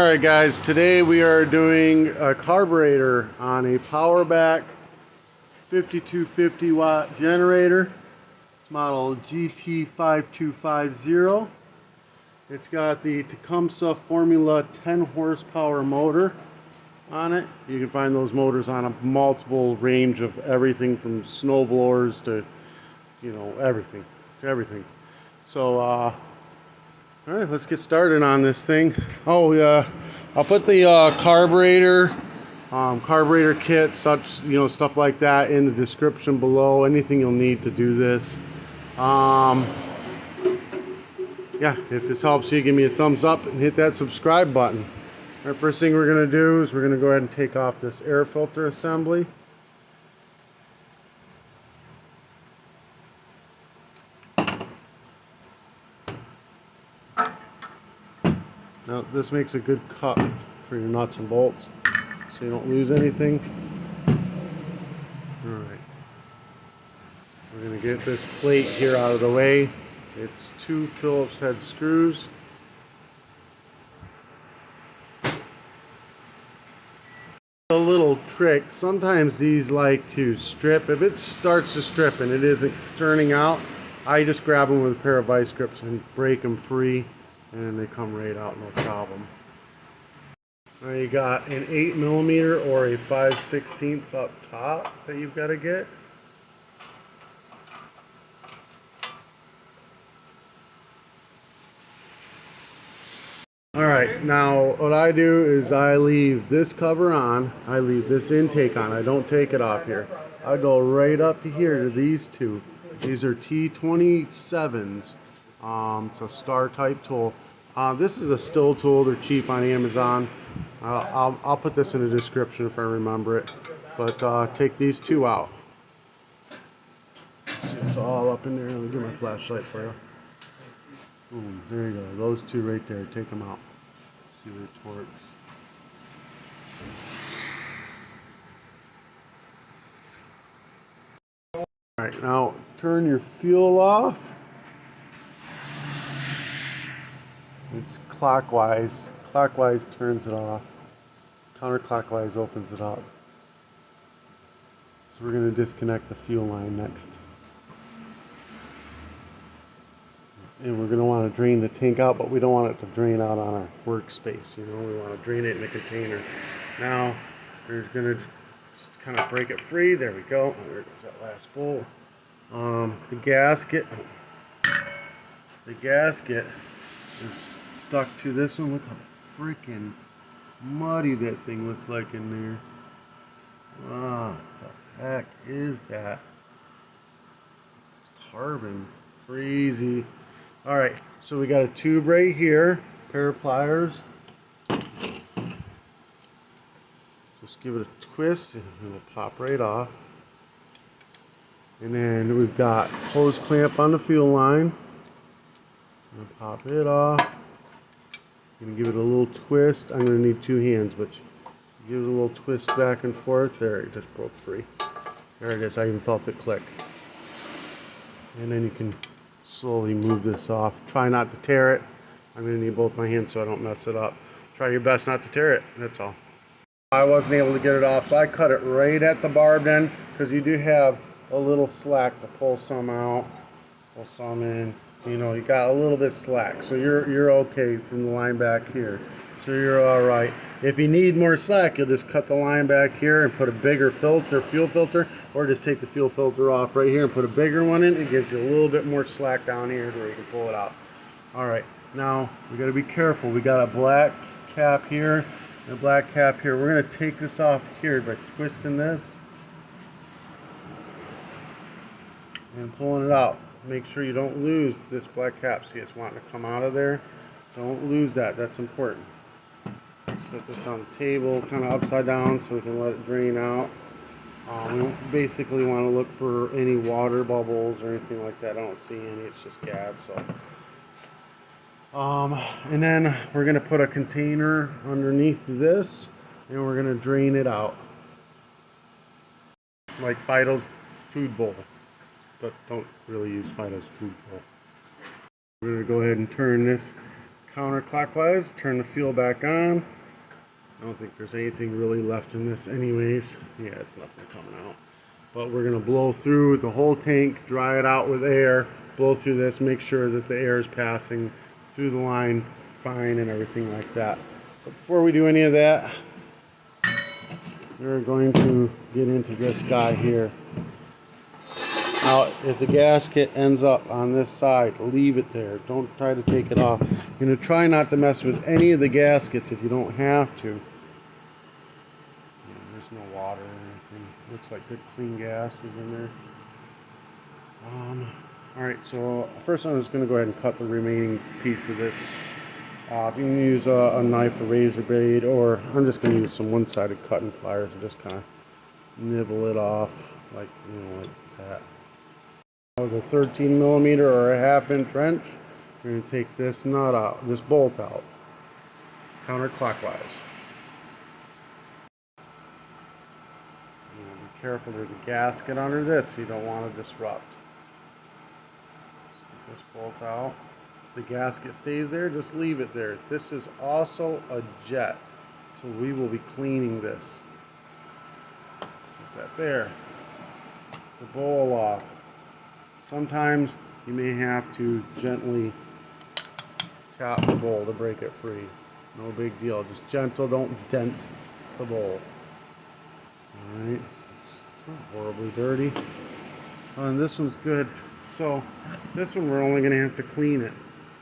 Alright guys, today we are doing a carburetor on a powerback 5250 watt generator. It's model gt5250. It's got the Tecumseh Formula 10 horsepower motor on it. You can find those motors on a multiple range of everything from snowblowers to, you know, everything. So alright, let's get started on this thing. Oh yeah, I'll put the carburetor kit, such, you know, stuff like that in the description below. Anything you'll need to do this. Yeah, if this helps you, give me a thumbs up and hit that subscribe button. Alright, first thing we're going to do is we're going to go ahead and take off this air filter assembly. Now this makes a good cut for your nuts and bolts so you don't lose anything. Alright, we're going to get this plate here out of the way. It's 2 Phillips head screws. A little trick, sometimes these like to strip. If it starts to strip and it isn't turning out, I just grab them with a pair of vice grips and break them free, and they come right out, no problem. Now you got an 8mm or a 5/16 up top that you've got to get. Alright, now what I do is I leave this cover on, I leave this intake on, I don't take it off here. I go right up to here to these two. These are T27s. It's a star type tool. This is a Stihl tool, they're cheap on Amazon. I'll put this in the description if I remember it. But take these two out. See, it's all up in there. Let me get my flashlight for you. Boom, there you go. Those two right there. Take them out. See where it works. Alright, now turn your fuel off. It's clockwise. Clockwise turns it off. Counterclockwise opens it up. So we're going to disconnect the fuel line next. And we're going to want to drain the tank out, but we don't want it to drain out on our workspace. You know, we want to drain it in a container. Now, we're going to kind of break it free. There we go. There goes that last bolt. The gasket is stuck to this one. Look how freaking muddy that thing looks like in there. What the heck is that? It's carbon. Crazy. Alright, so we got a tube right here, pair of pliers. Just give it a twist and it'll pop right off. And then we've got hose clamp on the fuel line. Pop it off. I'm going to give it a little twist. I'm going to need 2 hands, but give it a little twist back and forth. There, it just broke free. There it is. I even felt it click. And then you can slowly move this off. Try not to tear it. I'm going to need both my hands so I don't mess it up. Try your best not to tear it. That's all. I wasn't able to get it off, so I cut it right at the barbed end, because you do have a little slack to pull some out, pull some in. You know, you got a little bit slack, so you're okay from the line back here. So you're all right. If you need more slack, you'll just cut the line back here and put a bigger filter, fuel filter, or just take the fuel filter off right here and put a bigger one in. It gives you a little bit more slack down here where you can pull it out. All right, now we got to be careful. We got a black cap here and a black cap here. We're going to take this off here by twisting this and pulling it out. Make sure you don't lose this black cap. See, it's wanting to come out of there. Don't lose that. That's important. Set this on the table, kind of upside down, so we can let it drain out. We don't basically want to look for any water bubbles or anything like that. I don't see any. It's just gas. So, and then we're going to put a container underneath this, and we're going to drain it out, like Fido's food bowl. But don't really use Fido's food bowl. We're going to go ahead and turn this counterclockwise, turn the fuel back on. I don't think there's anything really left in this anyways. Yeah, it's nothing coming out. But we're gonna blow through the whole tank, dry it out with air, blow through this, make sure that the air is passing through the line fine and everything like that. But before we do any of that, we're going to get into this guy here. Now, if the gasket ends up on this side, leave it there. Don't try to take it off. You're going to try not to mess with any of the gaskets if you don't have to. There's no water or anything. Looks like good clean gas was in there. Alright, so first I'm just going to go ahead and cut the remaining piece of this off. You can use a knife, a razor blade, or I'm just going to use some one-sided cutting pliers and just kind of nibble it off like, like that. With a 13 millimeter or a 1/2 inch wrench, we're going to take this nut out, this bolt out, counterclockwise. Be careful, there's a gasket under this you don't want to disrupt. Get this bolt out. If the gasket stays there, just leave it there. This is also a jet, so we will be cleaning this. Put that there. The bowl off. Sometimes you may have to gently tap the bowl to break it free. No big deal. Just gentle, don't dent the bowl. Alright, it's not horribly dirty. And this one's good. So this one we're only going to have to clean it.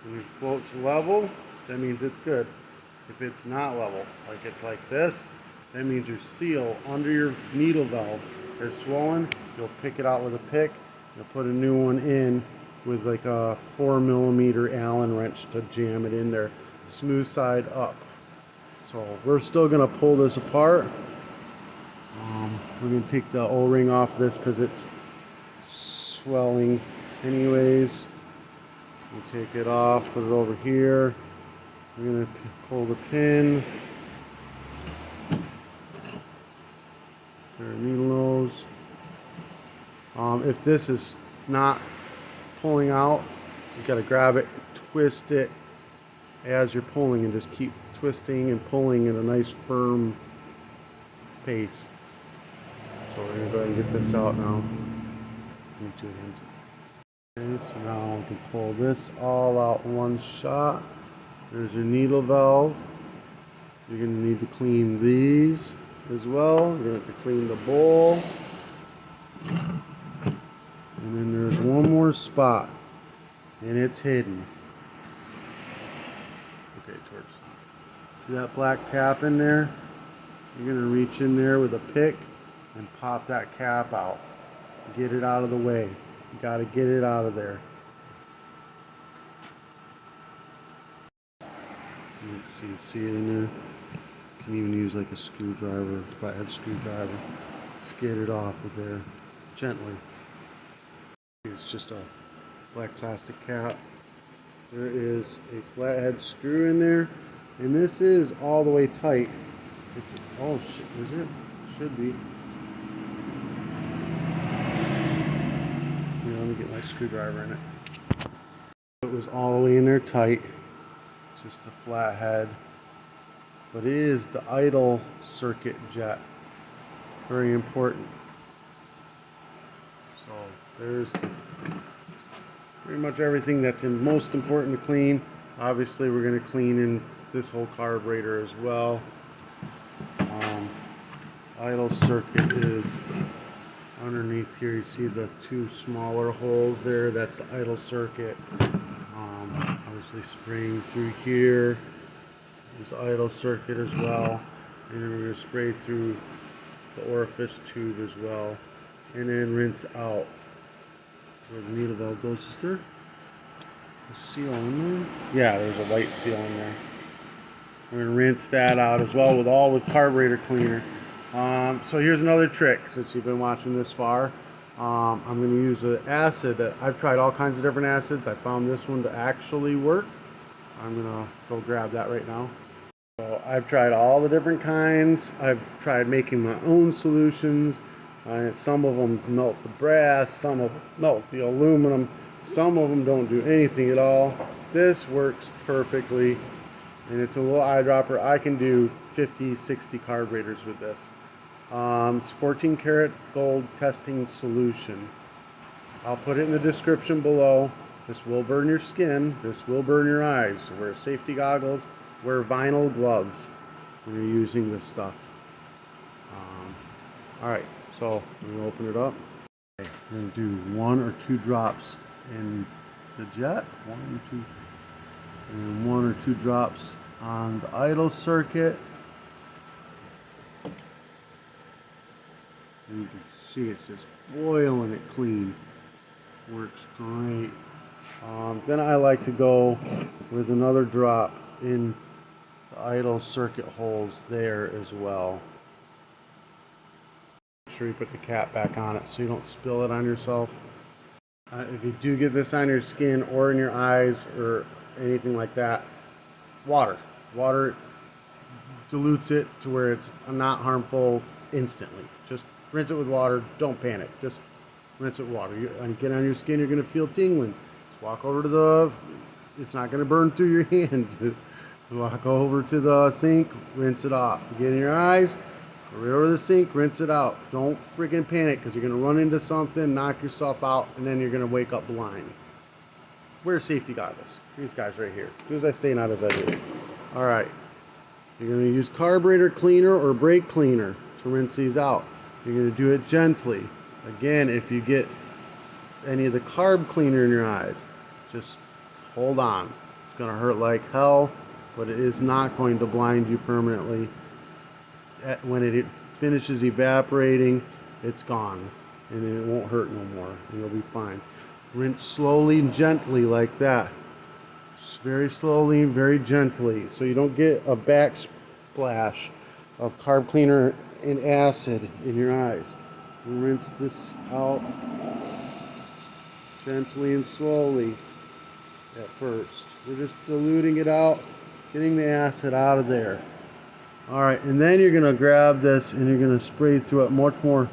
When it floats level, that means it's good. If it's not level, like it's like this, that means your seal under your needle valve is swollen. You'll pick it out with a pick. You'll put a new one in with like a 4 millimeter Allen wrench to jam it in there. Smooth side up. So we're still going to pull this apart. We're going to take the O-ring off this because it's swelling anyways. We take it off, put it over here. We're going to pull the pin. There are needle nose. If this is not pulling out, you got to grab it, twist it as you're pulling, and just keep twisting and pulling at a nice firm pace. So we're going to go ahead and get this out now. Give me 2 hands. Okay, so now we can pull this all out in one shot. There's your needle valve. You're going to need to clean these as well. You're going to have to clean the bowl. And then there's one more spot, and it's hidden. Okay, see that black cap in there? You're going to reach in there with a pick and pop that cap out. Get it out of the way. You got to get it out of there. You see it in there? You can even use like a screwdriver, flathead screwdriver. Just get it off of there gently. It's just a black plastic cap. There is a flathead screw in there, and this is all the way tight. It's oh shit, is it? Should be. Here, let me get my screwdriver in it. It was all the way in there tight. Just a flathead, but it is the idle circuit jet. Very important. So there's pretty much everything that's most important to clean. Obviously we're going to clean in this whole carburetor as well. Idle circuit is underneath here. You see the 2 smaller holes there, that's the idle circuit. Obviously spraying through here is idle circuit as well, and then we're going to spray through the orifice tube as well, and then rinse out. So the needle valve goes. Is there a seal in there? Yeah, there's a white seal in there. We're going to rinse that out as well with carburetor cleaner. So here's another trick since you've been watching this far. I'm going to use an acid that I've tried all kinds of different acids. I found this one to actually work. I'm going to go grab that right now. So I've tried all the different kinds. I've tried making my own solutions. Some of them melt the brass, some of them melt the aluminum, some of them don't do anything at all. This works perfectly. and it's a little eyedropper. I can do 50, 60 carburetors with this. It's 14 karat gold testing solution. I'll put it in the description below. This will burn your skin. This will burn your eyes. Wear safety goggles. Wear vinyl gloves when you're using this stuff. Alright, so I'm going to open it up. Okay, I'm going to do 1 or 2 drops in the jet. 1 or 2. And 1 or 2 drops on the idle circuit. And you can see it's just boiling it clean. Works great. Then I like to go with another drop in the idle circuit holes there as well. Make sure you put the cap back on it so you don't spill it on yourself. If you do get this on your skin or in your eyes or anything like that, water dilutes it to where it's not harmful instantly. Just rinse it with water. Don't panic. Just rinse it with water. And get on your skin, you're going to feel tingling. Just walk over to the, it's not going to burn through your hand. Walk over to the sink, rinse it off. Get in your eyes, go right over to the sink, rinse it out. Don't freaking panic because you're going to run into something, knock yourself out, and then you're going to wake up blind. Wear safety goggles. These guys right here. Do as I say, not as I do. Alright. You're going to use carburetor cleaner or brake cleaner to rinse these out. You're going to do it gently. Again, if you get any of the carb cleaner in your eyes, just hold on. It's going to hurt like hell, but it is not going to blind you permanently. When it finishes evaporating, it's gone, and it won't hurt no more, and you'll be fine. Rinse slowly and gently like that. Just very slowly and very gently, so you don't get a backsplash of carb cleaner and acid in your eyes. Rinse this out gently and slowly at first. We're just diluting it out, getting the acid out of there. Alright, and then you're going to grab this and you're going to spray through it much more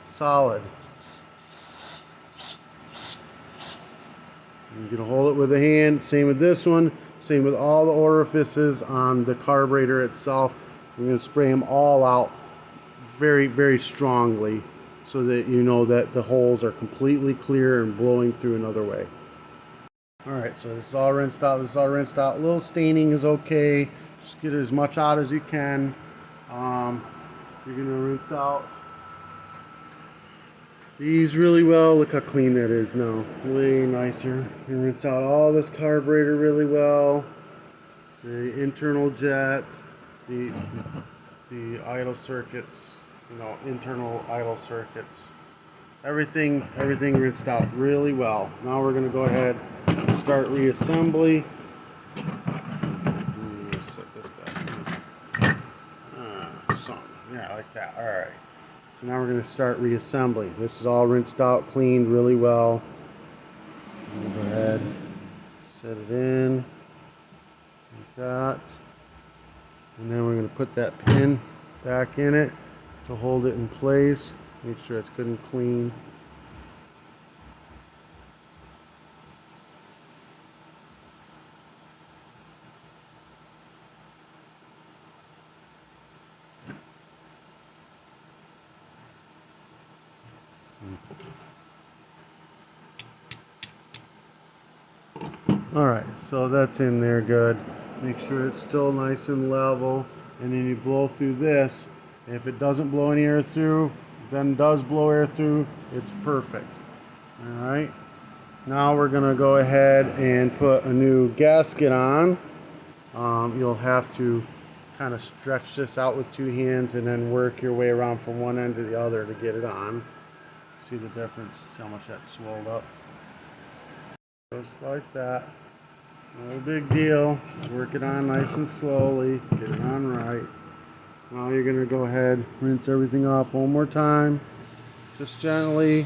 solid. You're going to hold it with a hand. Same with this one. Same with all the orifices on the carburetor itself. We're going to spray them all out very, very strongly so that you know that the holes are completely clear and blowing through another way. Alright, so this is all rinsed out. This is all rinsed out. A little staining is okay. Just get as much out as you can. You're going to rinse out these really well. Look how clean that is now. Way nicer. You rinse out all this carburetor really well. The internal jets, the idle circuits, internal idle circuits. Everything rinsed out really well. Now we're going to go ahead and start reassembly. Yeah, like that. Alright. So now we're going to start reassembling. This is all rinsed out, cleaned really well. Go ahead, set it in like that. And then we're going to put that pin back in it to hold it in place. Make sure it's good and clean. Alright, so that's in there good. Make sure it's still nice and level, and then you blow through this. If it doesn't blow any air through, then does blow air through, it's perfect. Alright, now we're going to go ahead and put a new gasket on. You'll have to kind of stretch this out with 2 hands and then work your way around from one end to the other to get it on. See the difference, see how much that swelled up. Just like that. No big deal. Just work it on nice and slowly. Get it on right. Now you're going to go ahead, rinse everything off one more time. Just gently.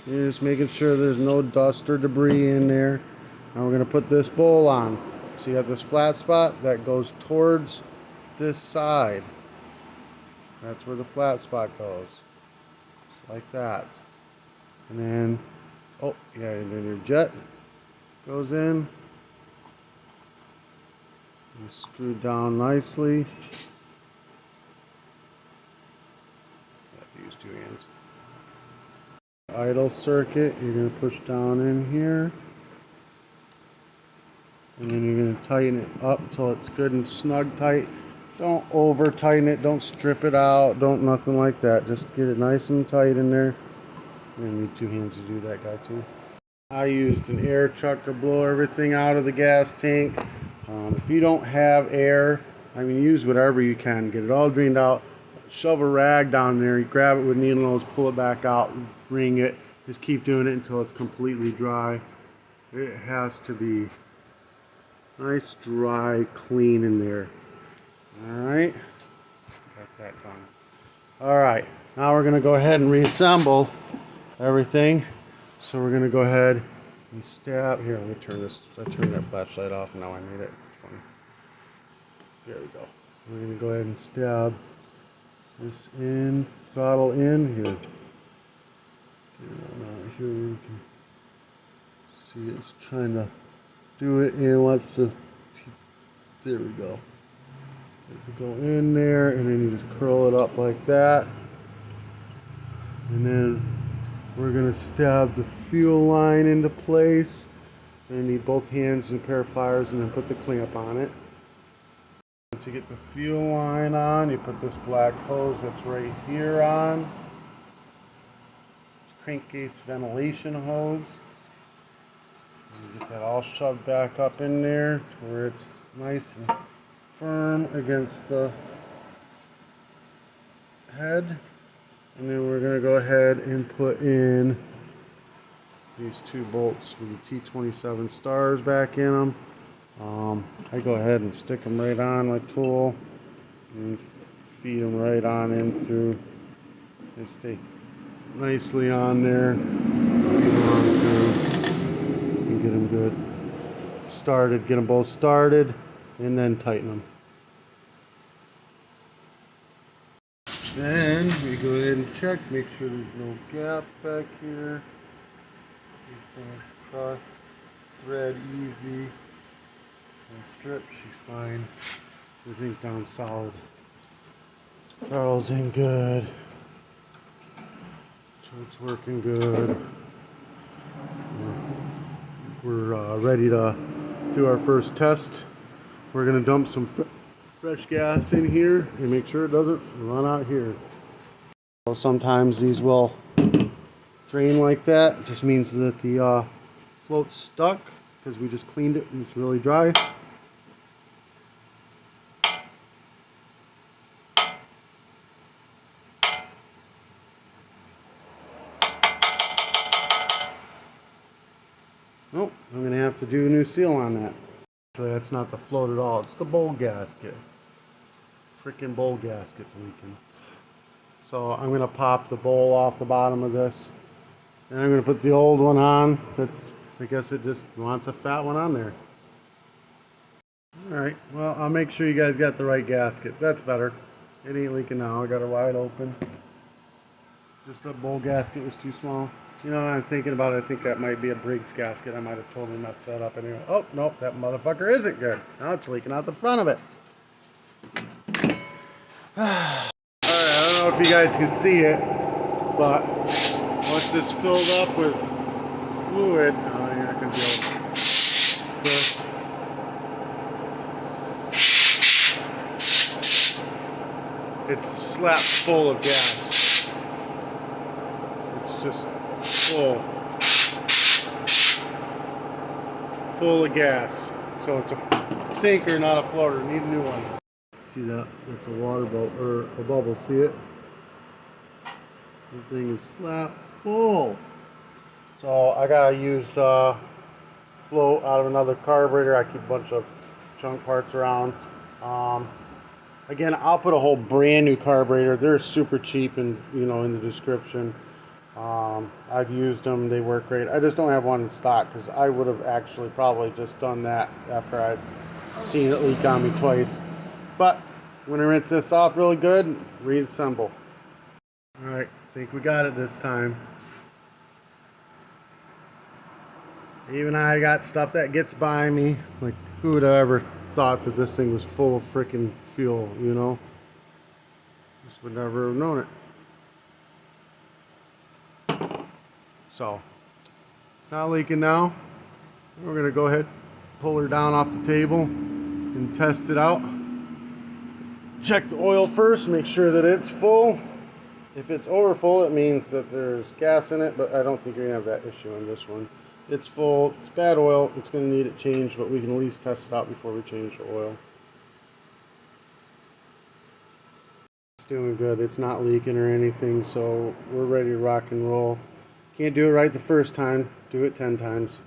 You're just making sure there's no dust or debris in there. Now we're going to put this bowl on. So you have this flat spot that goes towards this side. That's where the flat spot goes. Just like that. And then, oh yeah, and then your jet goes in. And screwed down nicely. I have to use two hands. Idle circuit, you're going to push down in here. And then you're going to tighten it up till it's good and snug tight. Don't over tighten it, don't strip it out, don't nothing like that. Just get it nice and tight in there. You're going to need two hands to do that, guy, too. I used an air chuck to blow everything out of the gas tank. If you don't have air, I mean, use whatever you can. Get it all drained out. Shove a rag down there. You grab it with needle nose, pull it back out, wring it. Just keep doing it until it's completely dry. It has to be nice, dry, clean in there. Alright, got that done. Alright, now we're going to go ahead and reassemble everything. So we're going to go ahead and stab. Here, let me turn this. I turned that flashlight off and now I made it. It's funny. There we go. We're going to go ahead and stab this in, throttle in. Here. Get it out here. You can see it's trying to do it and watch the. There we go. To go in there, and then you just curl it up like that, and then we're going to stab the fuel line into place. You need both hands and a pair of pliers, and then put the clamp on it. Once you get the fuel line on, you put this black hose that's right here on. It's crankcase ventilation hose. And you get that all shoved back up in there to where it's nice and firm against the head. And then we're going to go ahead and put in these two bolts with the T27 stars back in them. I go ahead and stick them right on my tool and feed them right on in through. They stay nicely on there. Feed them on through and get them good started. Get them both started and then tighten them. Then we go ahead and check, make sure there's no gap back here. Everything's cross thread easy. No strip, she's fine. Everything's down solid. Throttle's in good. So it's working good. We're ready to do our first test. We're going to dump some fresh gas in here and make sure it doesn't run out here. So sometimes these will drain like that. It just means that the float's stuck because we just cleaned it and it's really dry. Oh, I'm going to have to do a new seal on that. Actually, that's not the float at all. It's the bowl gasket. Freaking bowl gasket's leaking. So I'm going to pop the bowl off the bottom of this. And I'm going to put the old one on. I guess it just wants a fat one on there. Alright, well, I'll make sure you guys got the right gasket. That's better. It ain't leaking now. I got it wide open. Just the bowl gasket was too small. You know, I'm thinking about it. I think that might be a Briggs gasket. I might have totally messed that up anyway. Oh, nope, that motherfucker isn't good. Now it's leaking out the front of it. Alright, I don't know if you guys can see it, but once this filled up with fluid, oh, you're not going to be able to. It's slapped full of gas. It's just full of gas. So it's a sinker, not a floater. Need a new one. See that? That's a water bubble or a bubble. See it? The thing is slapped full. So I got a used float out of another carburetor. I keep a bunch of junk parts around. Again, I'll put a whole brand new carburetor. They're super cheap, and in the description. I've used them. They work great. I just don't have one in stock because I would have actually probably just done that after I'd seen it leak on me twice. But when I rinse this off really good, reassemble. Alright, I think we got it this time. Even I got stuff that gets by me. Like, who would have ever thought that this thing was full of freaking fuel, you know. Just would never have known it. So, it's not leaking now. We're going to go ahead, pull her down off the table and test it out. Check the oil first, make sure that it's full. If it's over full, it means that there's gas in it, but I don't think you're going to have that issue on this one. It's full, it's bad oil, it's going to need it changed, but we can at least test it out before we change the oil. It's doing good, it's not leaking or anything, so we're ready to rock and roll. Can't do it right the first time, do it 10 times.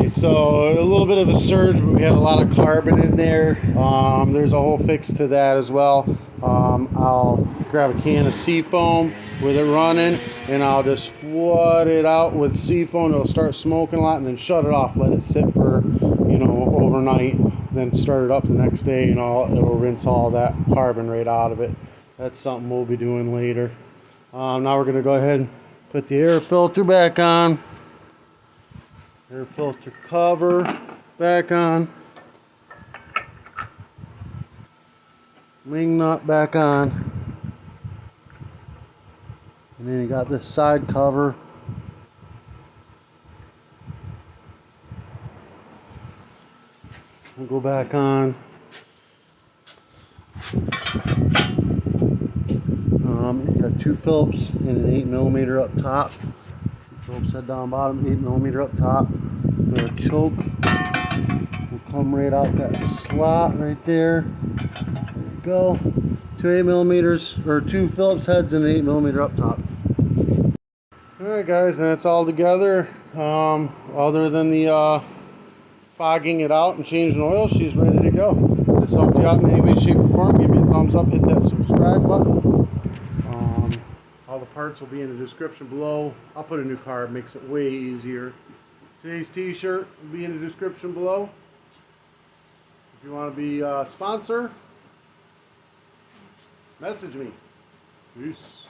So a little bit of a surge, but we had a lot of carbon in there. There's a whole fix to that as well. I'll grab a can of seafoam with it running, and I'll just flood it out with seafoam. It'll start smoking a lot, and then shut it off. Let it sit for, you know, overnight. Then start it up the next day, and it'll rinse all that carbon right out of it. That's something we'll be doing later. Now we're going to go ahead and put the air filter back on. Air filter cover back on. Wing nut back on. And then you got this side cover. We'll go back on. You got 2 Phillips and an 8mm up top. 2 Phillips head down bottom, 8mm up top. The choke will come right out that slot right there. There you go. 2 8mm or 2 Phillips heads and an 8mm up top. Alright guys, and that's all together. Other than the fogging it out and changing oil, she's ready to go. If this helped you out in any way, shape, or form, give me a thumbs up, hit that subscribe button. All the parts will be in the description below. I'll put a new carb, makes it way easier. Today's t-shirt will be in the description below. If you want to be a sponsor, message me. Peace.